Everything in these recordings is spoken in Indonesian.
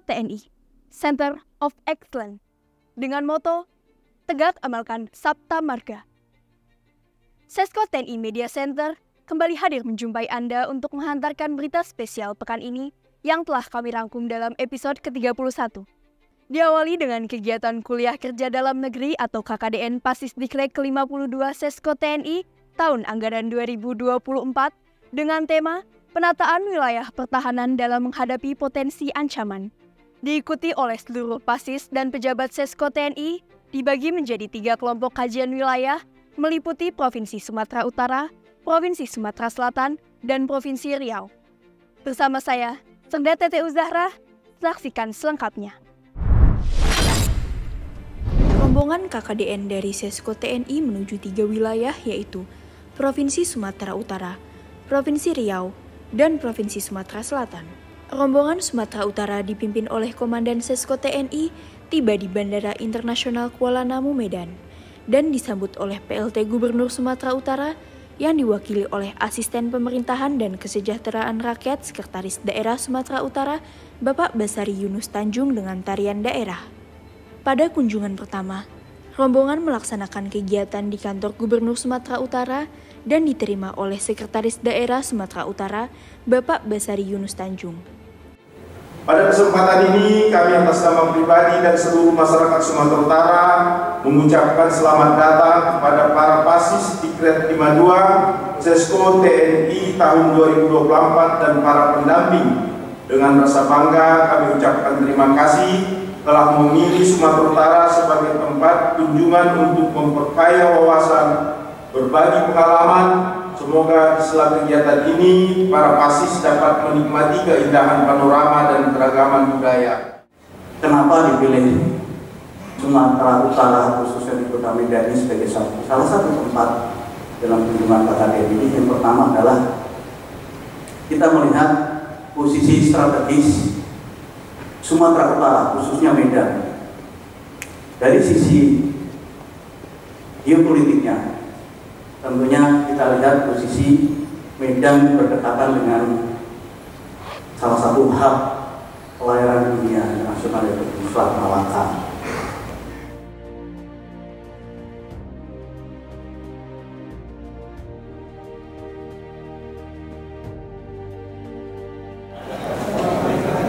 TNI, Center of Excellence, dengan moto Tegak Amalkan Sabta Marga. Sesko TNI Media Center kembali hadir menjumpai Anda untuk menghantarkan berita spesial pekan ini yang telah kami rangkum dalam episode ke-31. Diawali dengan kegiatan kuliah kerja dalam negeri atau KKDN Pasisdiktek ke-52 Sesko TNI tahun anggaran 2024 dengan tema Penataan Wilayah Pertahanan dalam Menghadapi Potensi Ancaman. Diikuti oleh seluruh Pasis dan pejabat Sesko TNI, dibagi menjadi 3 kelompok kajian wilayah, meliputi Provinsi Sumatera Utara, Provinsi Sumatera Selatan, dan Provinsi Riau. Bersama saya, Serda Tete Uzahra, saksikan selengkapnya. Rombongan KKDN dari Sesko TNI menuju 3 wilayah yaitu Provinsi Sumatera Utara, Provinsi Riau, dan Provinsi Sumatera Selatan. Rombongan Sumatera Utara dipimpin oleh Komandan Sesko TNI tiba di Bandara Internasional Kuala Namu, Medan, dan disambut oleh PLT Gubernur Sumatera Utara yang diwakili oleh Asisten Pemerintahan dan Kesejahteraan Rakyat Sekretaris Daerah Sumatera Utara, Bapak Basari Yunus Tanjung dengan tarian daerah. Pada kunjungan pertama, rombongan melaksanakan kegiatan di kantor Gubernur Sumatera Utara dan diterima oleh Sekretaris Daerah Sumatera Utara, Bapak Basari Yunus Tanjung. Pada kesempatan ini, kami atas nama pribadi dan seluruh masyarakat Sumatera Utara mengucapkan selamat datang kepada para Pasis Dikret 52 Sesko TNI tahun 2024 dan para pendamping. Dengan rasa bangga, kami ucapkan terima kasih telah memilih Sumatera Utara sebagai tempat kunjungan untuk memperkaya wawasan, berbagi pengalaman. Semoga setelah kegiatan ini, para Pasis dapat menikmati keindahan panorama dan keragaman budaya. Kenapa dipilih Sumatera Utara, khususnya di Kota Medan ini sebagai salah satu tempat dalam kunjungan KKDN ini? Yang pertama adalah kita melihat posisi strategis Sumatera Utara, khususnya Medan. Dari sisi geopolitiknya, tentunya kita lihat posisi Medan berdekatan dengan salah satu hub pelayaran dunia internasional yaitu Selat Malaka.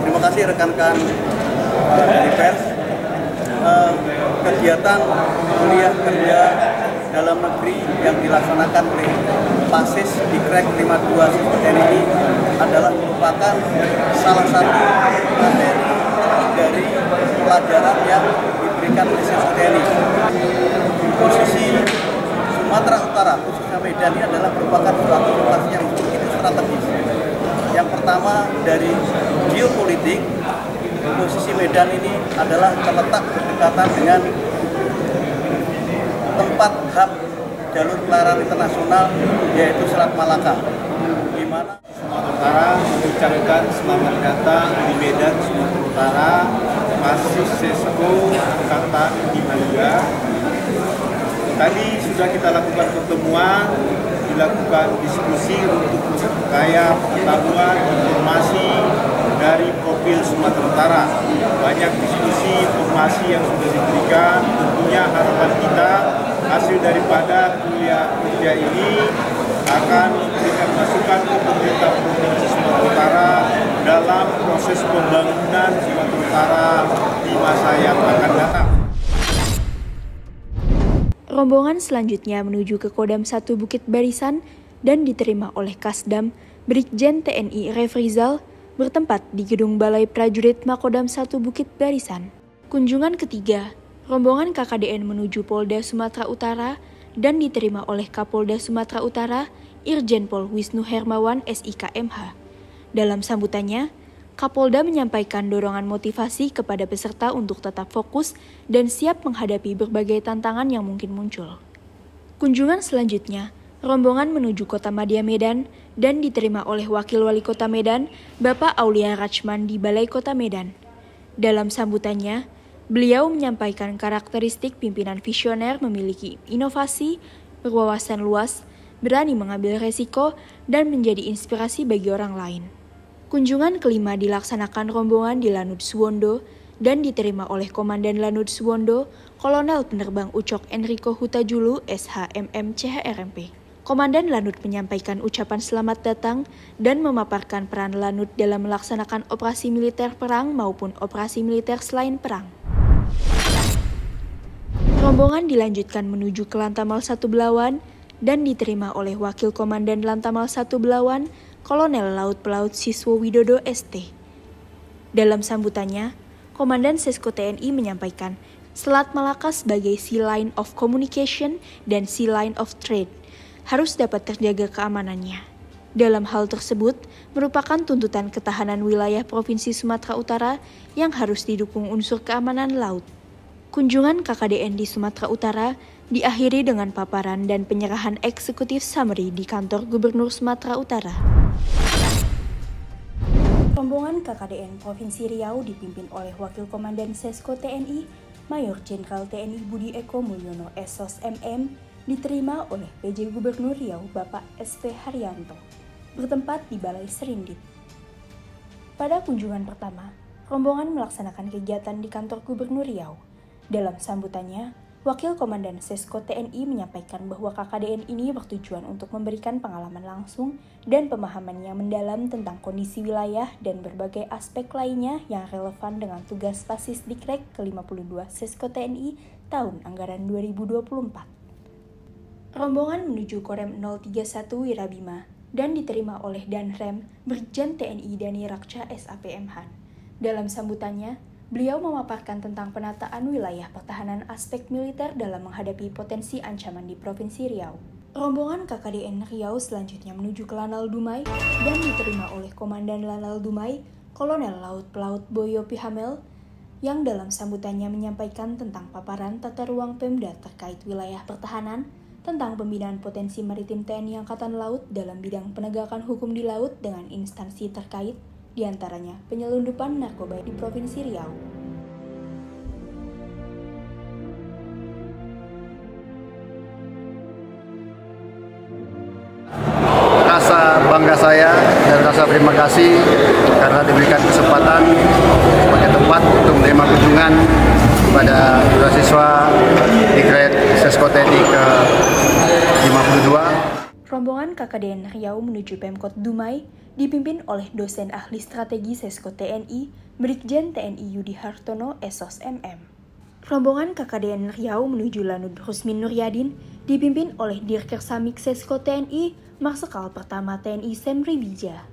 Terima kasih rekan-rekan dari pers. Kegiatan kuliah kerja dalam negeri yang dilaksanakan oleh Pasis Dikret 52 Sesko TNI adalah merupakan salah satu materi dari pelajaran yang diberikan oleh Sesko TNI. Posisi Sumatera Utara, khususnya Medan, ini adalah merupakan suatu lokasi yang begitu strategis. Yang pertama dari geopolitik, posisi Medan ini adalah terletak berdekatan dengan tempat hub jalur pelayaran internasional yaitu Selat Malaka, di mana Sumatera Utara mengucapkan selamat datang di Medan, Sumatera Utara, Pasis Sesko Angkatan 52. Tadi sudah kita lakukan pertemuan, dilakukan diskusi untuk memperkaya pengetahuan informasi dari profil Sumatera Utara. Banyak diskusi informasi yang sudah diberikan. Tentunya harapan kita hasil daripada kuliah kerja ini akan memberikan masukan ke pemerintah Provinsi Sumatera Utara dalam proses pembangunan Sumatera Utara di masa yang akan datang. Rombongan selanjutnya menuju ke Kodam 1 Bukit Barisan dan diterima oleh Kasdam Brigjen TNI Refrizal bertempat di Gedung Balai Prajurit Makodam 1 Bukit Barisan. Kunjungan ketiga, rombongan KKDN menuju Polda Sumatera Utara dan diterima oleh Kapolda Sumatera Utara Irjen Pol Wisnu Hermawan SIK MH. Dalam sambutannya, Kapolda menyampaikan dorongan motivasi kepada peserta untuk tetap fokus dan siap menghadapi berbagai tantangan yang mungkin muncul. Kunjungan selanjutnya, rombongan menuju Kota Madya Medan dan diterima oleh Wakil Wali Kota Medan, Bapak Aulia Rachman di Balai Kota Medan. Dalam sambutannya, beliau menyampaikan karakteristik pimpinan visioner memiliki inovasi, berwawasan luas, berani mengambil resiko, dan menjadi inspirasi bagi orang lain. Kunjungan kelima dilaksanakan rombongan di Lanut Suwondo dan diterima oleh Komandan Lanut Suwondo, Kolonel Penerbang Ucok Enrico Hutajulu, SHMM CHRMP. Komandan Lanut menyampaikan ucapan selamat datang dan memaparkan peran Lanut dalam melaksanakan operasi militer perang maupun operasi militer selain perang. Rombongan dilanjutkan menuju ke Lantamal 1 Belawan dan diterima oleh Wakil Komandan Lantamal 1 Belawan, Kolonel Laut Pelaut Siswo Widodo ST. Dalam sambutannya, Komandan Sesko TNI menyampaikan Selat Malaka sebagai Sea Line of Communication dan Sea Line of Trade harus dapat terjaga keamanannya. Dalam hal tersebut, merupakan tuntutan ketahanan wilayah Provinsi Sumatera Utara yang harus didukung unsur keamanan laut. Kunjungan KKDN di Sumatera Utara diakhiri dengan paparan dan penyerahan eksekutif summary di kantor Gubernur Sumatera Utara. Rombongan KKDN Provinsi Riau dipimpin oleh Wakil Komandan Sesko TNI, Mayor Jenderal TNI Budi Eko Mulyono SOS MM, diterima oleh PJ Gubernur Riau Bapak SP Haryanto, bertempat di Balai Serindit. Pada kunjungan pertama, rombongan melaksanakan kegiatan di kantor Gubernur Riau. Dalam sambutannya, Wakil Komandan Sesko TNI menyampaikan bahwa KKDN ini bertujuan untuk memberikan pengalaman langsung dan pemahaman yang mendalam tentang kondisi wilayah dan berbagai aspek lainnya yang relevan dengan tugas Pasis Dikrek ke-52 Sesko TNI tahun anggaran 2024. Rombongan menuju Korem 031 Wirabima dan diterima oleh Danrem Brigjen TNI Dani Rakca SAPM Han. Dalam sambutannya, beliau memaparkan tentang penataan wilayah pertahanan aspek militer dalam menghadapi potensi ancaman di Provinsi Riau. Rombongan KKDN Riau selanjutnya menuju ke Lanal Dumai dan diterima oleh Komandan Lanal Dumai, Kolonel Laut Pelaut Boyo Pihamel, yang dalam sambutannya menyampaikan tentang paparan tata ruang Pemda terkait wilayah pertahanan, tentang pembinaan potensi maritim TNI Angkatan Laut dalam bidang penegakan hukum di laut dengan instansi terkait, diantaranya penyelundupan narkoba di Provinsi Riau. Rasa bangga saya dan rasa terima kasih karena diberikan kesempatan sebagai tempat untuk menerima kunjungan pada siswa Dikrek Sesko TNI ke-52. Rombongan KKDN Riau menuju Pemkot Dumai dipimpin oleh dosen ahli strategi Sesko TNI, Brigjen TNI Yudi Hartono SOS MM. Rombongan KKDN Riau menuju Lanut Rusmin Nuryadin dipimpin oleh Dirkersamik Sesko TNI, Marsikal Pertama TNI Semri Bija.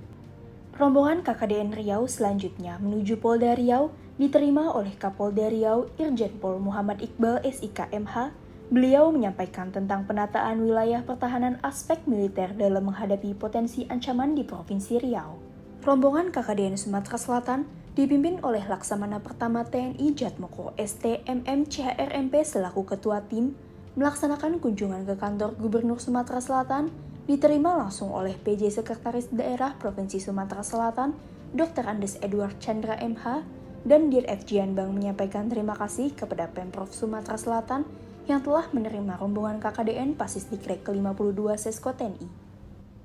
Rombongan KKDN Riau selanjutnya menuju Polda Riau diterima oleh Kapolda Riau Irjen Pol Muhammad Iqbal SIK MH. Beliau menyampaikan tentang penataan wilayah pertahanan aspek militer dalam menghadapi potensi ancaman di Provinsi Riau. Rombongan KKDN Sumatera Selatan dipimpin oleh Laksamana Pertama TNI Jatmoko ST MM CHRMP selaku Ketua Tim, melaksanakan kunjungan ke kantor Gubernur Sumatera Selatan, diterima langsung oleh PJ Sekretaris Daerah Provinsi Sumatera Selatan, Dr. Andes Edward Chandra MH, dan Dir Fjian Bang menyampaikan terima kasih kepada Pemprov Sumatera Selatan yang telah menerima rombongan KKDN Pasis Dikrek ke-52 Sesko TNI.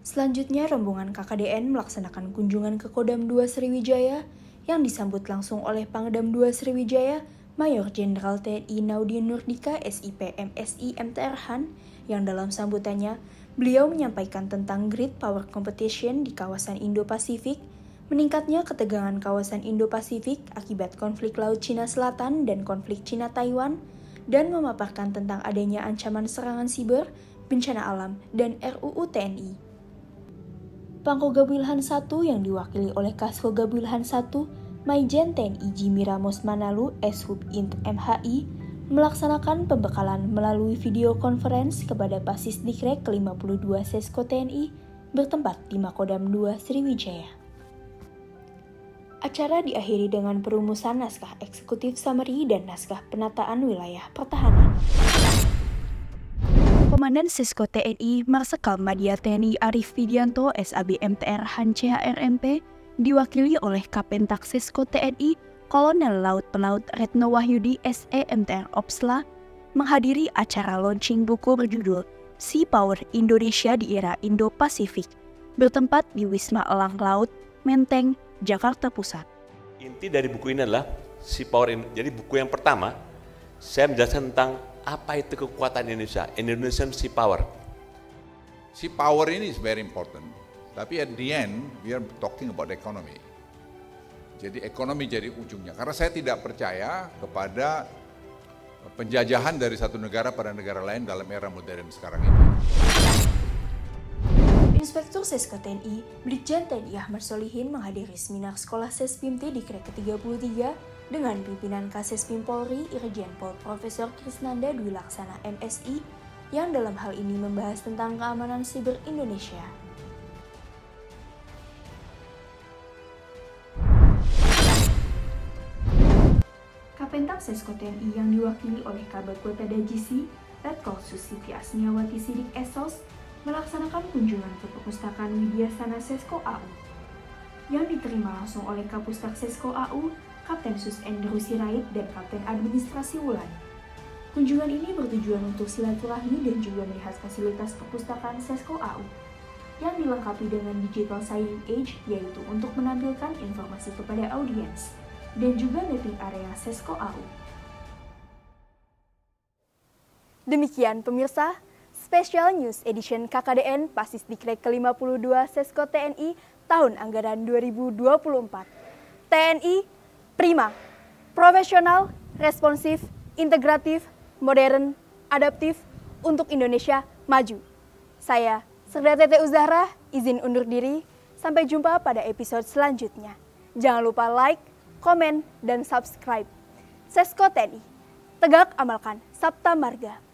Selanjutnya, rombongan KKDN melaksanakan kunjungan ke Kodam 2 Sriwijaya yang disambut langsung oleh Pangdam 2 Sriwijaya, Mayor Jenderal TNI Naudin Nurdika SIP MSI MTR Han, yang dalam sambutannya, beliau menyampaikan tentang Great Power Competition di kawasan Indo-Pasifik, meningkatnya ketegangan kawasan Indo-Pasifik akibat konflik Laut Cina Selatan dan konflik Cina-Taiwan, dan memaparkan tentang adanya ancaman serangan siber, bencana alam, dan RUU TNI. Pangko Gabilhan 1 yang diwakili oleh Kasko Gabilhan 1, Maijen TNI Jimmy Ramos Manalu Shub Int MHI, melaksanakan pembekalan melalui video conference kepada Pasis Dikrek ke-52 Sesko TNI bertempat di Makodam 2 Sriwijaya. Acara diakhiri dengan perumusan naskah eksekutif summary dan naskah penataan wilayah pertahanan. Komandan Sesko TNI Marsikal Madya TNI Arif Widianto SAB MTR Han CHRMP diwakili oleh Kapentak Sesko TNI Kolonel Laut Pelaut Retno Wahyudi SE MTR Opsla menghadiri acara launching buku berjudul Sea Power Indonesia di Era Indo-Pasifik bertempat di Wisma Elang Laut Menteng, Jakarta Pusat. Inti dari buku ini adalah Sea Power. Jadi buku yang pertama, saya menjelaskan tentang apa itu kekuatan Indonesia, Indonesian Sea Power. Sea Power ini is very important, tapi at the end we are talking about economy. Jadi ekonomi jadi ujungnya, karena saya tidak percaya kepada penjajahan dari satu negara pada negara lain dalam era modern sekarang ini. Inspektur Sesko TNI, Brigjen TNI Ahmad Solihin menghadiri seminar sekolah Sespim T di Krek ke-33 dengan pimpinan Kasespim Polri Irjen Pol Profesor Krisnanda Dwi Laksana MSI yang dalam hal ini membahas tentang keamanan siber Indonesia. Kapentab Sesko TNI yang diwakili oleh Kabag Kota Dajisi, Letkol Susifi Asmiawati Sidik Esos, melaksanakan kunjungan ke Perpustakaan Widyasana Sesko AU yang diterima langsung oleh Kapustak Sesko AU, Kapten Sus Endru Sirait dan Kapten Administrasi Wulan. Kunjungan ini bertujuan untuk silaturahmi dan juga melihat fasilitas Perpustakaan Sesko AU yang dilengkapi dengan digital signing age, yaitu untuk menampilkan informasi kepada audiens dan juga mapping area Sesko AU. Demikian pemirsa, Special News Edition KKDN Pasis Dikrek ke-52 Sesko TNI tahun anggaran 2024. TNI prima, profesional, responsif, integratif, modern, adaptif untuk Indonesia maju. Saya, Serda Tete Uzahra, izin undur diri. Sampai jumpa pada episode selanjutnya. Jangan lupa like, komen, dan subscribe. Sesko TNI, tegak amalkan Sabta Marga.